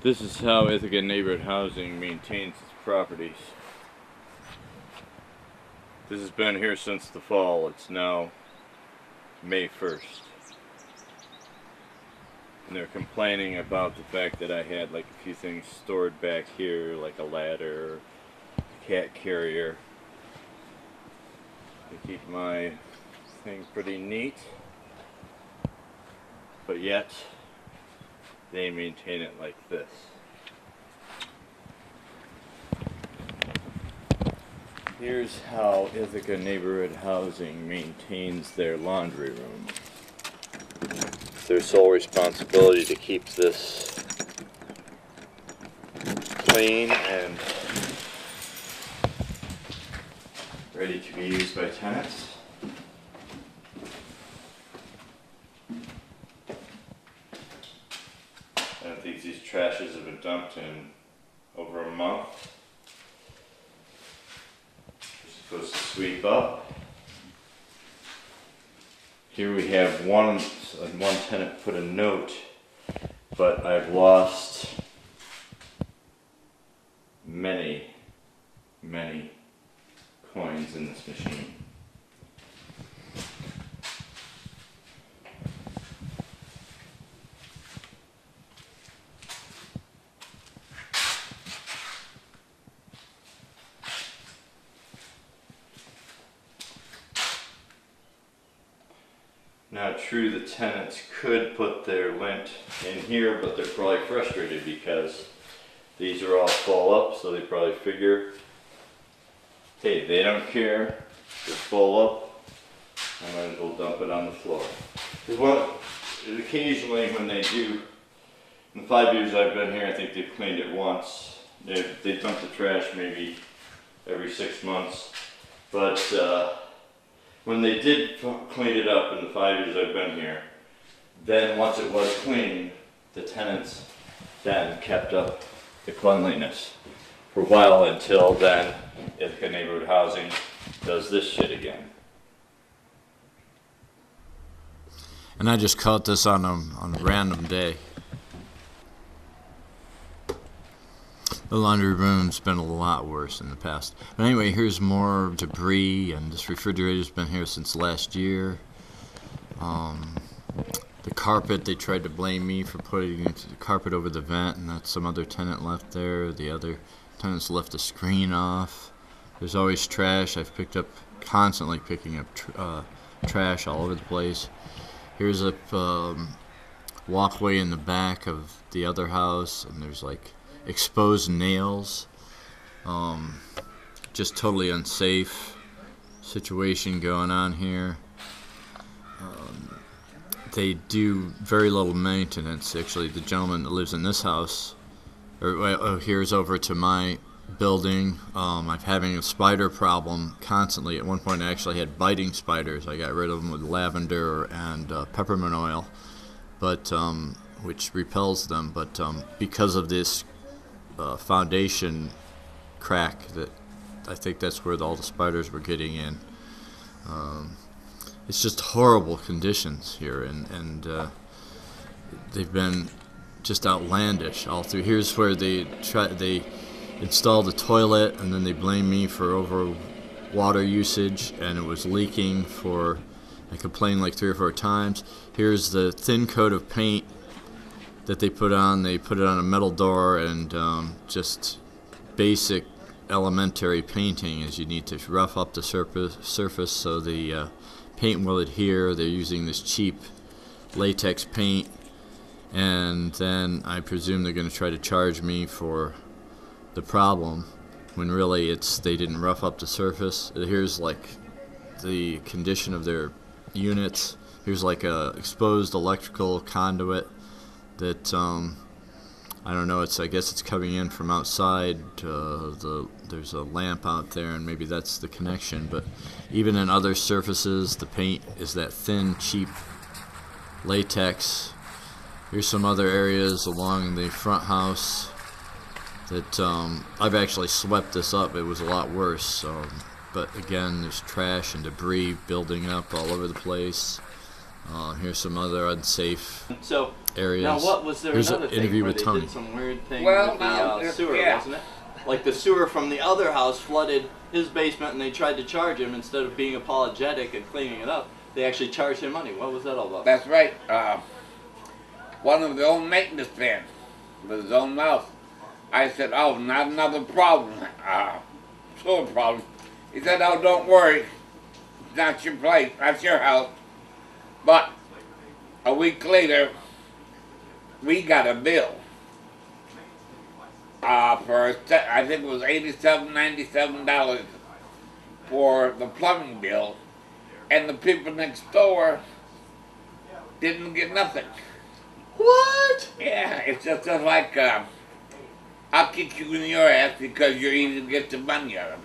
This is how Ithaca Neighborhood Housing maintains its properties. This has been here since the fall. It's now May 1st. And they're complaining about the fact that I had like a few things stored back here, like a ladder, a cat carrier. I keep my thing pretty neat, but yet they maintain it like this. Here's how Ithaca Neighborhood Housing maintains their laundry room. It's their sole responsibility to keep this clean and ready to be used by tenants. I don't think these trashes have been dumped in over a month. We're supposed to sweep up. Here we have one tenant put a note, but I've lost many coins in this machine. Now, true, the tenants could put their lint in here, but they're probably frustrated because these are all full up, so they probably figure, hey, they don't care, they're full up, I might as well dump it on the floor. Because occasionally when they do, in the 5 years I've been here, I think they've cleaned it once. They dump the trash maybe every 6 months, but when they did clean it up in the 5 years I've been here, then once it was clean, the tenants then kept up the cleanliness for a while until then Ithaca Neighborhood Housing does this shit again. And I just caught this on a random day. The laundry room's been a lot worse in the past. But anyway, here's more debris, and this refrigerator's been here since last year. The carpet, they tried to blame me for putting the carpet over the vent, and that's some other tenant left there. The other tenants left the screen off. There's always trash. I've constantly picking up trash all over the place. Here's a walkway in the back of the other house, and there's like exposed nails. Just totally unsafe situation going on here. They do very little maintenance. Actually, the gentleman that lives in this house, here's over to my building. I'm having a spider problem constantly. At one point I actually had biting spiders. I got rid of them with lavender and peppermint oil, but which repels them. But because of this foundation crack, that I think that's where all the spiders were getting in. It's just horrible conditions here, and they've been just outlandish all through. Here's where they installed a toilet, and then they blamed me for over water usage, and it was leaking I complained like 3 or 4 times. Here's the thin coat of paint that they put on. They put it on a metal door, and just basic elementary painting is you need to rough up the surface so the paint will adhere. They're using this cheap latex paint, and then I presume they're going to try to charge me for the problem when really they didn't rough up the surface. Here's like the condition of their units. Here's like a exposed electrical conduit that I don't know, I guess it's coming in from outside. There's a lamp out there, and maybe that's the connection. But even in other surfaces, the paint is that thin, cheap latex. Here's some other areas along the front house that I've actually swept this up. It was a lot worse. But again, there's trash and debris building up all over the place. Here's some other unsafe So areas. now, what was there? Here's Another an thing interview where with they Tony. did some weird thing Well, with the now, sewer, yeah. wasn't it? Like the sewer from the other house flooded his basement, and they tried to charge him instead of being apologetic and cleaning it up. They actually charged him money. What was that all about? That's right. One of the old maintenance men with his own mouth. I said, "Oh, not another problem. Sewer problem." He said, "Oh, don't worry. It's not your place. That's your house." But a week later, we got a bill for I think it was $97 for the plumbing bill, and the people next door didn't get nothing. What? Yeah, it's just like I'll kick you in your ass because you're easy to get the money out of.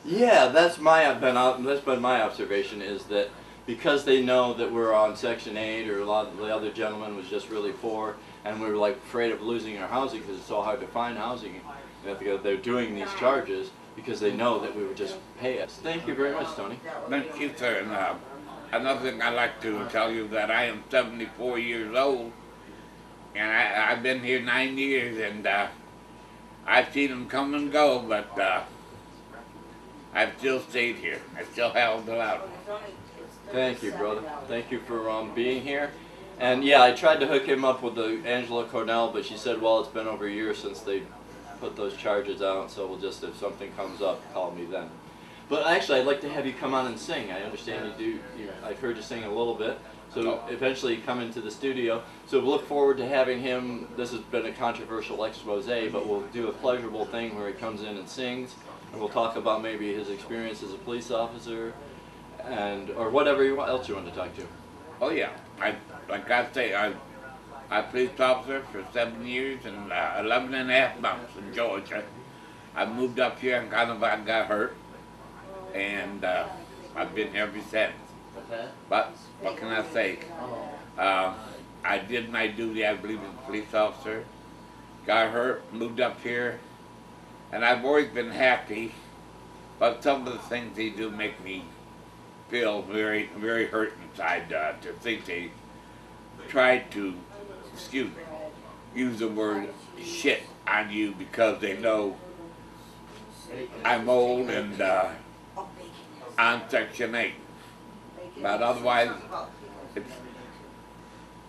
Yeah, that's been my observation, is that because they know that we're on Section 8, or a lot of the other gentleman was just really poor, and we were like afraid of losing our housing because it's so hard to find housing. They're doing these charges because they know that we would just pay us. Thank you very much, Tony. Thank you, sir. And another thing I'd like to tell you that I am 74 years old, and I've been here 9 years, and I've seen them come and go, but I've still stayed here. I still held it out. Thank you, brother. Thank you for being here. And yeah, I tried to hook him up with the Angela Cornell, but she said, well, it's been over a year since they put those charges out, so we'll just, if something comes up, call me then. But actually, I'd like to have you come on and sing. I understand you do. I've heard you sing a little bit. So eventually come into the studio. So we'll look forward to having him. This has been a controversial expose, but we'll do a pleasurable thing where he comes in and sings, and we'll talk about maybe his experience as a police officer, and or whatever else you want to talk to. Oh yeah, like I say, I police officer for 7 years and 11 and a half months in Georgia. I moved up here and kind of got hurt, and I've been here ever since. But what can I say? I did my duty, I believe, as a police officer. Got hurt, moved up here, and I've always been happy. But some of the things they do make me feel very, very hurt inside to think they tried to, excuse me, use the word shit on you because they know I'm old and on Section 8. But otherwise,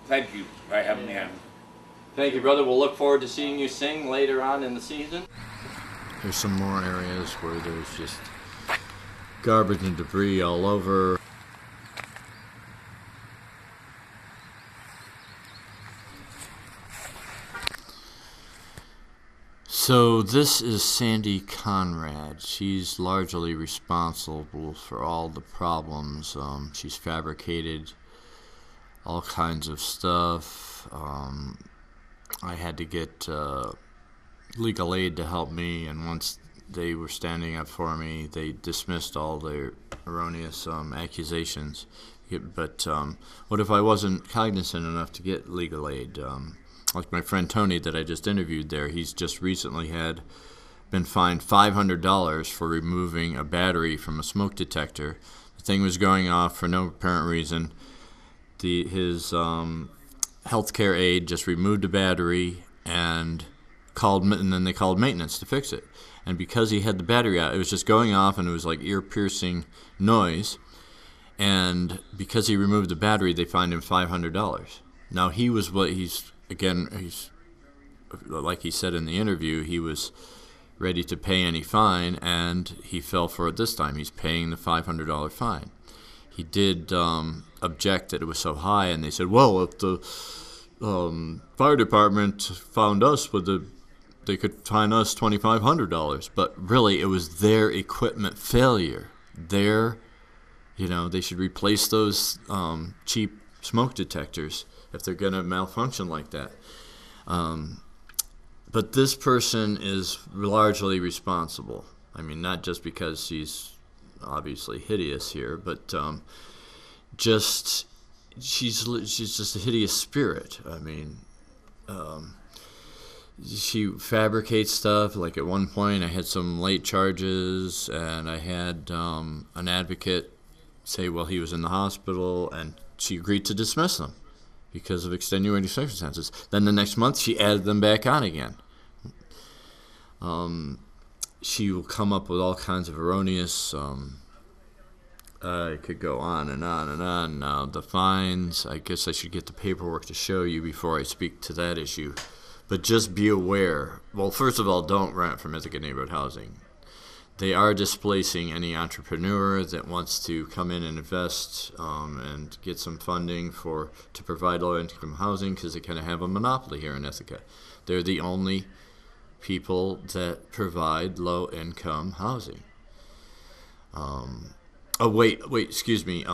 thank you for having me on. Thank you, brother. We'll look forward to seeing you sing later on in the season. There's some more areas where there's just garbage and debris all over. So this is Sandy Conrad. She's largely responsible for all the problems. She's fabricated all kinds of stuff. I had to get legal aid to help me, and once they were standing up for me, they dismissed all their erroneous accusations. But what if I wasn't cognizant enough to get legal aid? Like my friend Tony that I just interviewed there, he's just recently been fined $500 for removing a battery from a smoke detector. The thing was going off for no apparent reason. His healthcare aide just removed the battery and then they called maintenance to fix it. And because he had the battery out, it was just going off, and it was like ear-piercing noise. And because he removed the battery, they fined him $500. Now he's like he said in the interview, he was ready to pay any fine, and he fell for it this time. He's paying the $500 fine. He did object that it was so high, and they said, well, if the fire department found us they could fine us $2,500. But really, it was their equipment failure. They should replace those cheap smoke detectors if they're going to malfunction like that. But this person is largely responsible. I mean, not just because she's obviously hideous here, but she's just a hideous spirit. I mean, she fabricates stuff. Like at one point, I had some late charges, and I had an advocate say, well, he was in the hospital, and she agreed to dismiss them because of extenuating circumstances. Then the next month, she added them back on again. She will come up with all kinds of erroneous. I could go on and on and on. Now, the fines, I guess I should get the paperwork to show you before I speak to that issue. But just be aware. Well, first of all, don't rent from Ithaca Neighborhood Housing. They are displacing any entrepreneur that wants to come in and invest and get some funding to provide low-income housing, because they kind of have a monopoly here in Ithaca. They're the only people that provide low-income housing. Excuse me.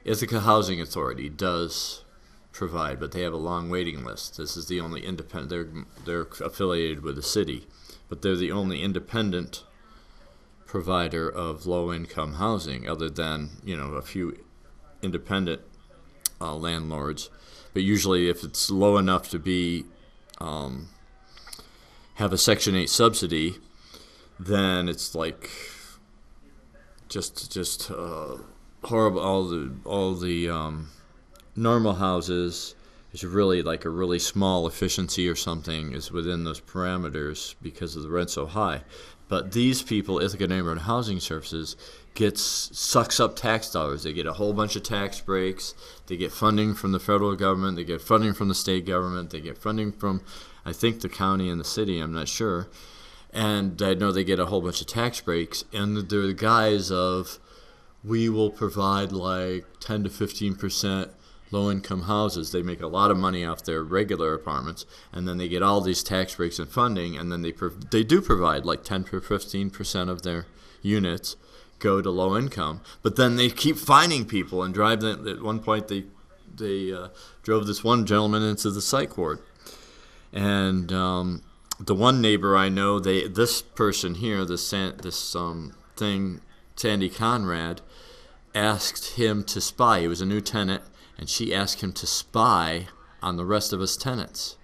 Ithaca Housing Authority does provide, but they have a long waiting list. This is the only independent. They're affiliated with the city, but they're the only independent provider of low-income housing, other than a few independent landlords. But usually, if it's low enough to be have a Section 8 subsidy, then it's like just horrible. All the normal houses is really like a really small efficiency or something is within those parameters because of the rent so high. But these people, Ithaca Neighborhood Housing Services, sucks up tax dollars. They get a whole bunch of tax breaks. They get funding from the federal government. They get funding from the state government. They get funding from, I think, the county and the city. I'm not sure. And I know they get a whole bunch of tax breaks. And they're the guise of, we will provide like 10 to 15% low-income houses. They make a lot of money off their regular apartments, and then they get all these tax breaks and funding, and then they do provide like 10 to 15% of their units go to low income. But then they keep finding people and drive them. At one point, they drove this one gentleman into the psych ward, and the one neighbor I know, this person here, Sandy Conrad, asked him to spy. He was a new tenant. And she asked him to spy on the rest of his tenants.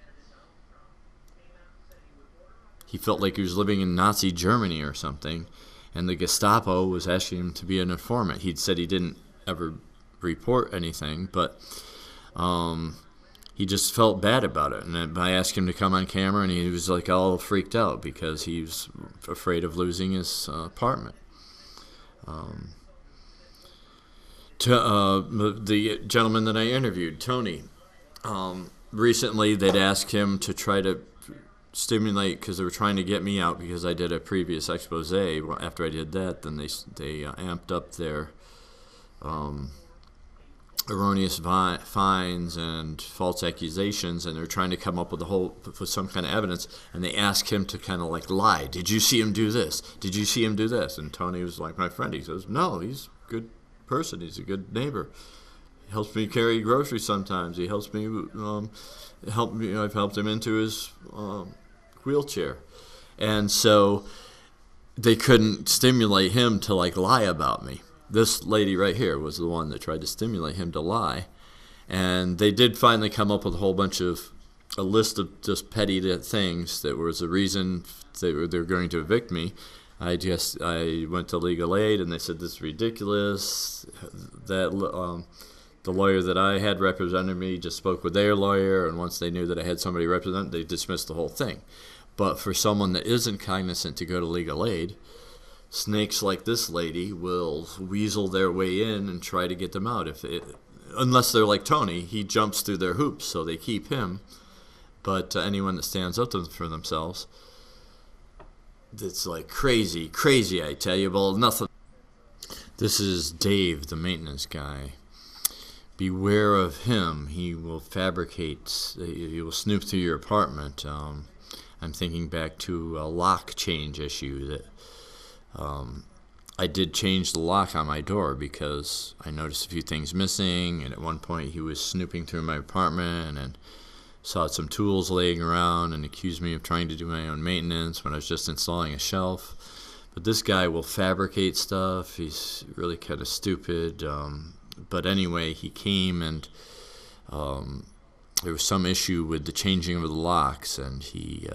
He felt like he was living in Nazi Germany or something, and the Gestapo was asking him to be an informant. He'd said he didn't ever report anything, but he just felt bad about it. And I asked him to come on camera, and he was like all freaked out because he was afraid of losing his apartment. The gentleman that I interviewed, Tony, recently they'd asked him to try to stimulate, because they were trying to get me out because I did a previous expose. After I did that, then they amped up their erroneous fines and false accusations, and they're trying to come up with some kind of evidence, and they asked him to kind of like lie. Did you see him do this? Did you see him do this? And Tony was like my friend. He says, no, he's good person. He's a good neighbor. He helps me carry groceries sometimes. He helps me I've helped him into his wheelchair. And so they couldn't stimulate him to like lie about me. This lady right here was the one that tried to stimulate him to lie. And they did finally come up with a list of just petty things that was the reason they were going to evict me. I went to legal aid, and they said this is ridiculous. That the lawyer that I had represented me just spoke with their lawyer, and once they knew that I had somebody represent, they dismissed the whole thing. But for someone that isn't cognizant to go to legal aid, snakes like this lady will weasel their way in and try to get them out. Unless they're like Tony, he jumps through their hoops, so they keep him. But anyone that stands up for themselves, it's like crazy, I tell you. Well, nothing. This is Dave, the maintenance guy. Beware of him. He will fabricate. He will snoop through your apartment. I'm thinking back to a lock change issue that I did change the lock on my door because I noticed a few things missing, and at one point he was snooping through my apartment and saw some tools laying around and accused me of trying to do my own maintenance when I was just installing a shelf. But this guy will fabricate stuff. He's really kind of stupid. But anyway, he came, and there was some issue with the changing of the locks, and he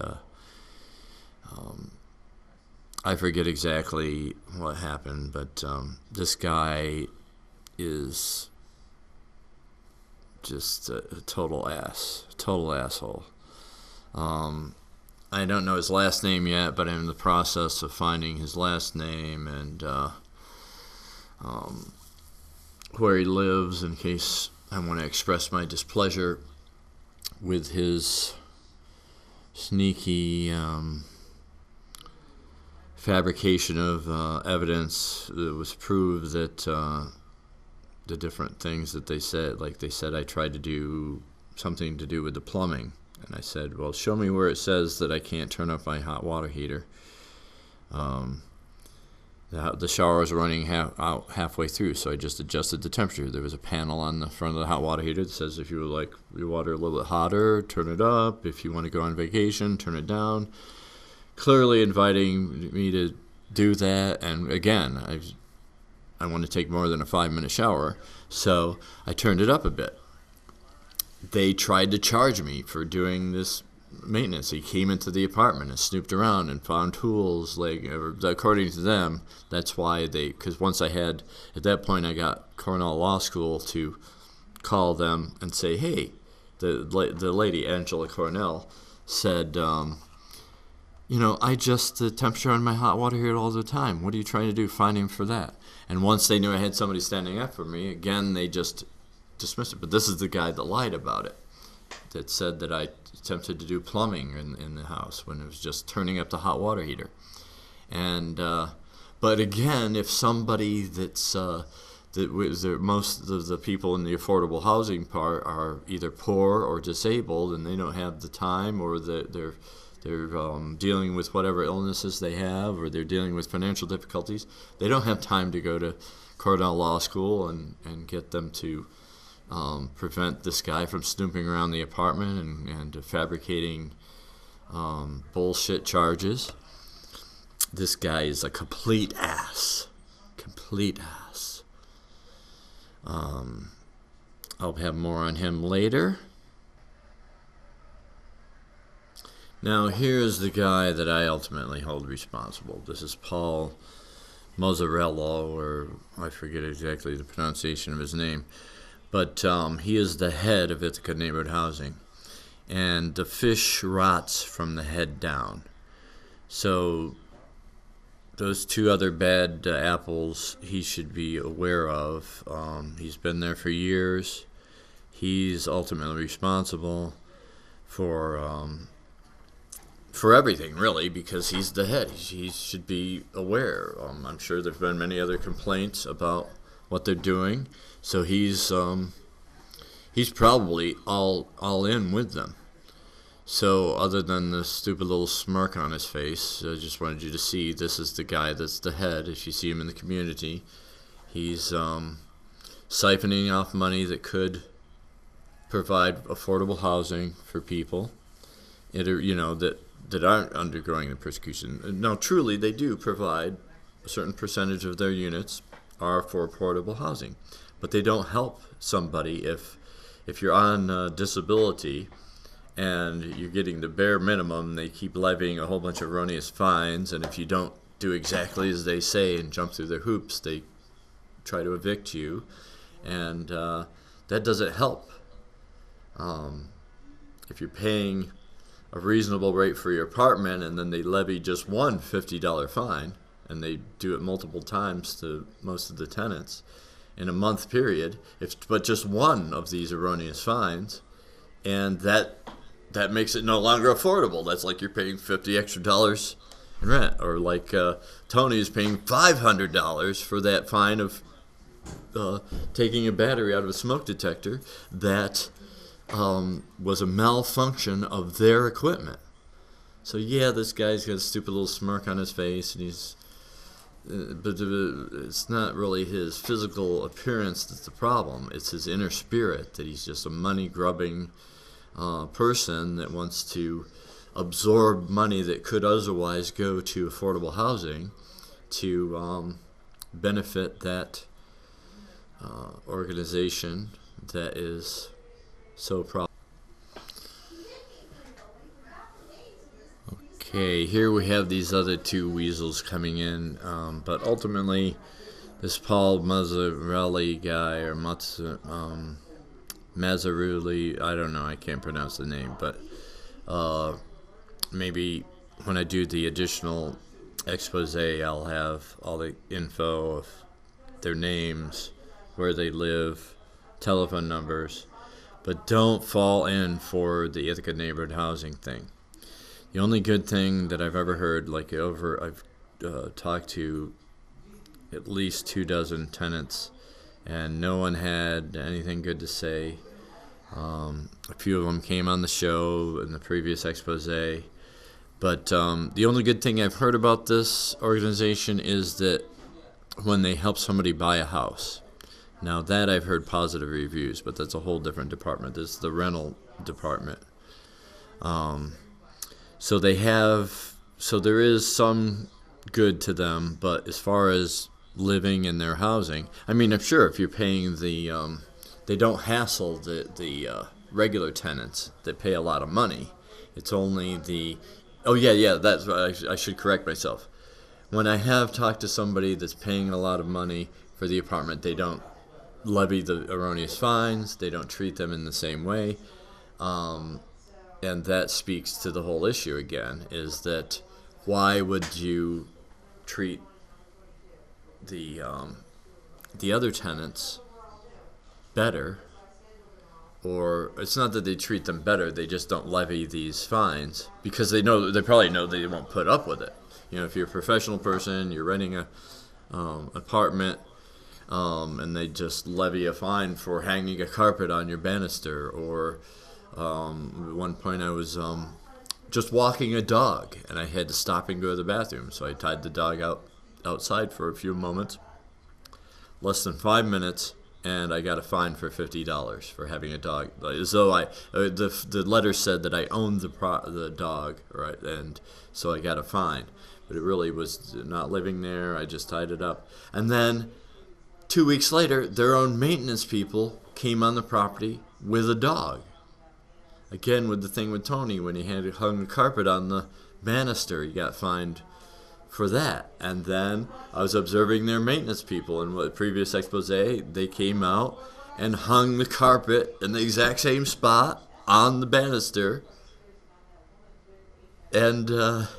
I forget exactly what happened, but this guy is just a total asshole. I don't know his last name yet, but I'm in the process of finding his last name and where he lives in case I want to express my displeasure with his sneaky fabrication of evidence that was proved that the different things that they said, like they said I tried to do something to do with the plumbing. And I said, well, show me where it says that I can't turn up my hot water heater. The shower was running halfway through, so I just adjusted the temperature. There was a panel on the front of the hot water heater that says if you would like your water a little bit hotter, turn it up. If you want to go on vacation, turn it down. Clearly inviting me to do that. And again, I want to take more than a 5-minute shower, so I turned it up a bit. They tried to charge me for doing this maintenance. He came into the apartment and snooped around and found tools, like, according to them, that's why because once at that point I got Cornell Law School to call them and say, hey, the lady, Angela Cornell, said, I adjust the temperature on my hot water heater all the time. What are you trying to do? Fine him for that. And once they knew I had somebody standing up for me, again, they just dismissed it. But this is the guy that lied about it, that said that I attempted to do plumbing in the house when it was just turning up the hot water heater. And but again, if somebody most of the people in the affordable housing part are either poor or disabled, and they don't have the time, or they're dealing with whatever illnesses they have, or they're dealing with financial difficulties, they don't have time to go to Cornell Law School and get them to prevent this guy from snooping around the apartment and fabricating bullshit charges. This guy is a complete ass. I'll have more on him later. Now here's the guy that I ultimately hold responsible. This is Paul Mazzarello, or I forget exactly the pronunciation of his name. But he is the head of Ithaca Neighborhood Housing. And the fish rots from the head down. So those two other bad apples he should be aware of. He's been there for years. He's ultimately responsible for everything, really, because he's the head. He should be aware. I'm sure there have been many other complaints about what they're doing. So he's probably all in with them. So other than the stupid little smirk on his face, I just wanted you to see this is the guy that's the head. If you see him in the community, he's siphoning off money that could provide affordable housing for people that aren't undergoing the persecution. Now, truly, they do provide a certain percentage of their units are for affordable housing. But they don't help somebody if you're on disability and you're getting the bare minimum. They keep levying a whole bunch of erroneous fines, and if you don't do exactly as they say and jump through their hoops, they try to evict you, and that doesn't help. If you're paying a reasonable rate for your apartment and then they levy just one $50 fine, and they do it multiple times to most of the tenants in a month period, but just one of these erroneous fines, and that makes it no longer affordable. That's like you're paying $50 extra in rent, or like Tony is paying $500 for that fine of taking a battery out of a smoke detector that was a malfunction of their equipment. So yeah, this guy's got a stupid little smirk on his face, and but it's not really his physical appearance that's the problem. It's his inner spirit, that he's just a money-grubbing person that wants to absorb money that could otherwise go to affordable housing to benefit that organization that is so profitable. Okay, here we have these other two weasels coming in, but ultimately this Paul Mazzarelli guy, or Mazzarulli, I don't know, I can't pronounce the name, but maybe when I do the additional expose, I'll have all the info of their names, where they live, telephone numbers, but don't fall in for the Ithaca neighborhood housing thing. The only good thing that I've ever heard, I've talked to at least 24 tenants, and no one had anything good to say. A few of them came on the show in the previous expose, but the only good thing I've heard about this organization is that when they help somebody buy a house. Now that I've heard positive reviews, but that's a whole different department. This is the rental department. So there is some good to them, but as far as living in their housing, I mean, I'm sure if you're paying they don't hassle the regular tenants that pay a lot of money. It's only that's right. I should correct myself. When I have talked to somebody that's paying a lot of money for the apartment, they don't levy the erroneous fines. They don't treat them in the same way. And that speaks to the whole issue again, is that why would you treat the other tenants better? Or it's not that they treat them better, they just don't levy these fines because they probably know they won't put up with it. You know, if you're a professional person, you're renting a apartment, and they just levy a fine for hanging a carpet on your banister, or at one point I was just walking a dog and I had to stop and go to the bathroom, so I tied the dog outside for a few moments, less than 5 minutes, and I got a fine for $50 for having a dog. As though the letter said that I owned the dog, right? And so I got a fine, but it really was not living there. I just tied it up, and then 2 weeks later, their own maintenance people came on the property with a dog. Again, with the thing with Tony, when he had hung the carpet on the banister, he got fined for that. And then I was observing their maintenance people in the previous expose. They came out and hung the carpet in the exact same spot on the banister. And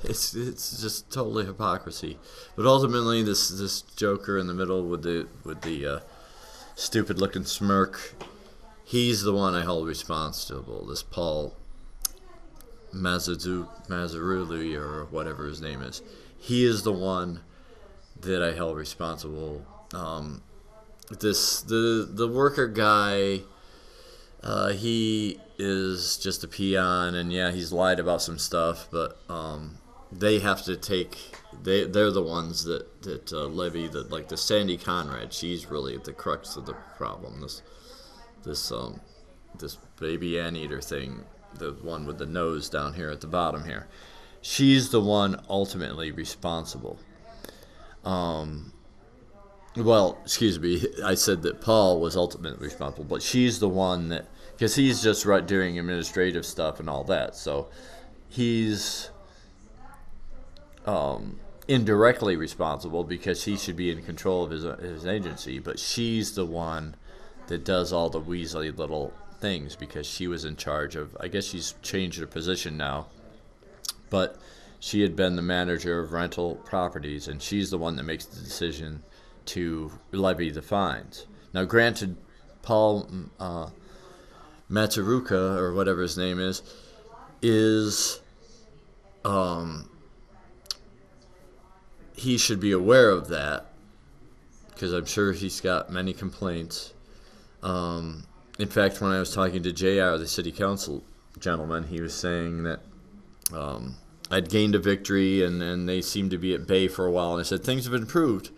it's just totally hypocrisy. But ultimately, this joker in the middle with the stupid looking smirk, he's the one I hold responsible. This Paul Mazzarulli or whatever his name is. He is the one that I held responsible. The worker guy, he is just a peon, and yeah, he's lied about some stuff, but they have to they're the ones that levy like the Sandy Conrad. She's really at the crux of the problem. This baby anteater thing, the one with the nose down here at the bottom here. She's the one ultimately responsible. Well, excuse me, I said that Paul was ultimately responsible, but she's the one that, because he's just doing administrative stuff and all that, so he's indirectly responsible because he should be in control of his agency, but she's the one that does all the weaselly little things because she was in charge of, I guess she's changed her position now, but she had been the manager of rental properties, and she's the one that makes the decision to levy the fines. Now, granted, Paul Mataruka, or whatever his name is he should be aware of that, because I'm sure he's got many complaints. In fact, when I was talking to JR, the city council gentleman, he was saying that I'd gained a victory, and they seemed to be at bay for a while, and I said, things have improved.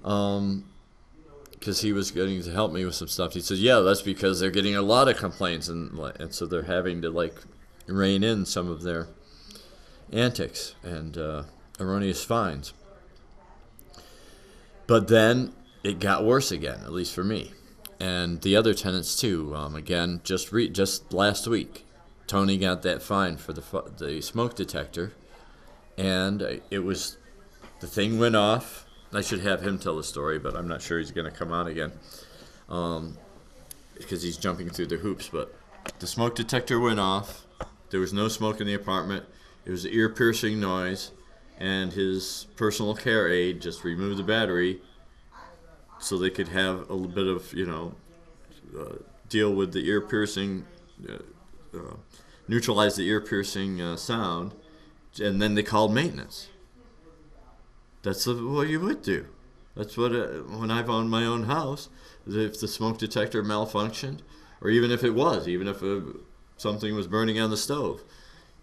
Because he was getting to help me with some stuff. He said, yeah, that's because they're getting a lot of complaints, and so they're having to rein in some of their antics and erroneous fines. But then it got worse again, at least for me, and the other tenants too. Again, just last week, Tony got that fine for the smoke detector, and the thing went off. I should have him tell the story, but I'm not sure he's going to come on again. because he's jumping through the hoops. But the smoke detector went off. There was no smoke in the apartment. It was ear-piercing noise, and his personal care aide just removed the battery so they could have a little bit of, deal with the ear-piercing, neutralize the ear-piercing sound, and then they called maintenance. That's what you would do. That's what, when I've owned my own house, if the smoke detector malfunctioned, or even if something was burning on the stove,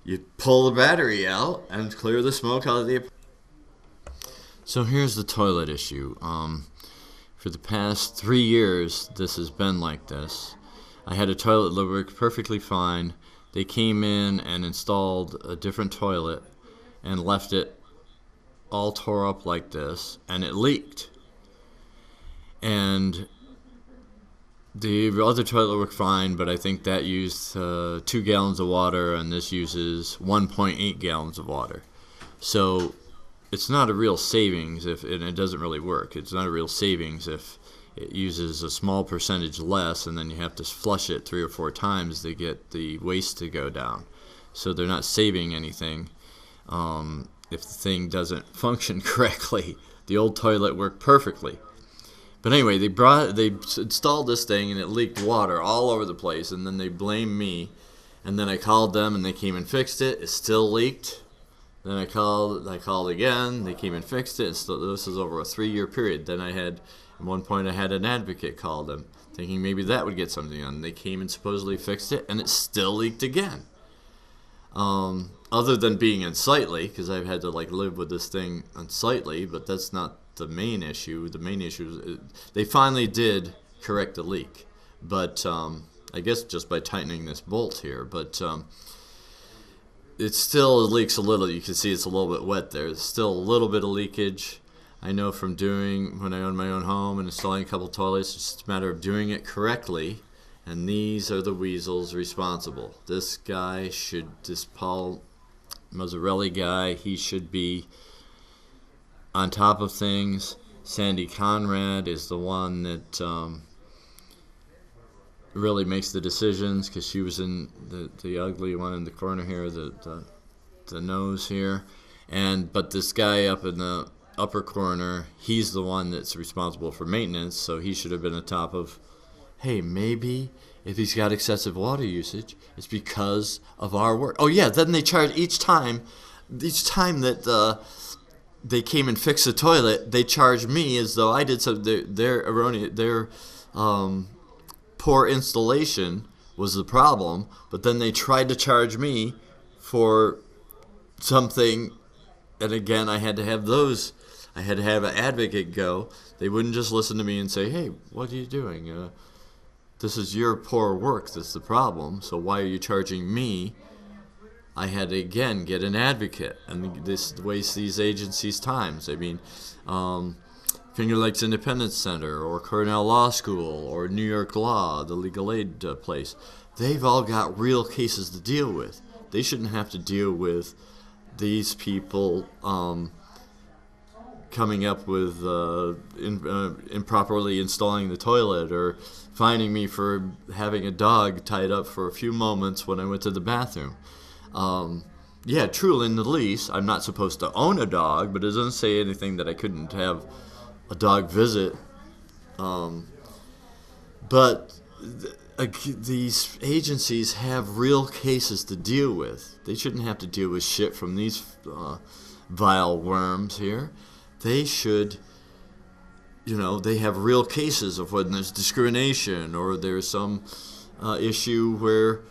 you pull the battery out and clear the smoke out of the. So here's the toilet issue. For the past 3 years, this has been like this. I had a toilet that worked perfectly fine. They came in and installed a different toilet and left it all tore up like this, and it leaked. And the other toilet worked fine, but I think that used 2 gallons of water, and this uses 1.8 gallons of water. So it's not a real savings and it doesn't really work. It's not a real savings if it uses a small percentage less, and then you have to flush it 3 or 4 times to get the waste to go down. So they're not saving anything if the thing doesn't function correctly. The old toilet worked perfectly. But anyway, they installed this thing, and it leaked water all over the place, and then they blamed me. And then I called them, and they came and fixed it. It still leaked. Then I called again. They came and fixed it. This is over a 3-year period. Then at one point I had an advocate call them, thinking maybe that would get something done. They came and supposedly fixed it, and it still leaked again. Other than being unsightly, because I've had to live with this thing unsightly, but that's not the main issue. The main issue is they finally did correct the leak, but I guess just by tightening this bolt here. But it still leaks a little. You can see it's a little bit wet there. There's still a little bit of leakage. I know from doing when I owned my own home and installing a couple toilets, it's just a matter of doing it correctly. And these are the weasels responsible. This Paul Mazzarelli guy, he should be on top of things. Sandy Conrad is the one that really makes the decisions, because she was in the ugly one in the corner here, the nose here. But this guy up in the upper corner, he's the one that's responsible for maintenance, so he should have been on top of, hey, maybe if he's got excessive water usage, it's because of our work. Oh yeah, then they charge each time that they came and fixed the toilet, they charged me as though I did something. Their poor installation was the problem, but then they tried to charge me for something, and again I had to have an advocate go. They wouldn't just listen to me and say, hey, what are you doing? This is your poor work that's the problem, so why are you charging me? I had to, again, get an advocate, and this wastes these agencies' times. I mean, Finger Lakes Independence Center, or Cornell Law School, or New York Law, the legal aid place, they've all got real cases to deal with. They shouldn't have to deal with these people coming up with improperly installing the toilet, or finding me for having a dog tied up for a few moments when I went to the bathroom. Yeah, true, in the lease, I'm not supposed to own a dog, but it doesn't say anything that I couldn't have a dog visit. But these agencies have real cases to deal with. They shouldn't have to deal with shit from these vile worms here. They should, they have real cases of when there's discrimination, or there's some issue where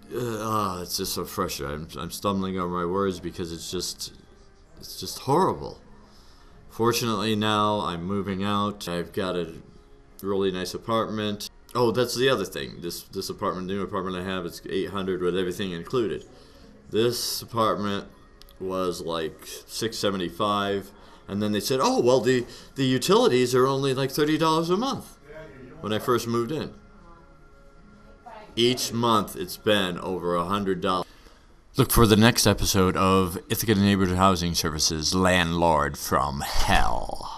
it's just so frustrating. I'm stumbling over my words because it's just horrible. Fortunately now I'm moving out. I've got a really nice apartment. Oh, that's the other thing. This apartment, new apartment I have, it's $800 with everything included. This apartment was like $675, and then they said, oh well, the utilities are only like $30 a month when I first moved in. Each month it's been over $100. Look for the next episode of Ithaca Neighborhood Housing Services, Landlord from Hell.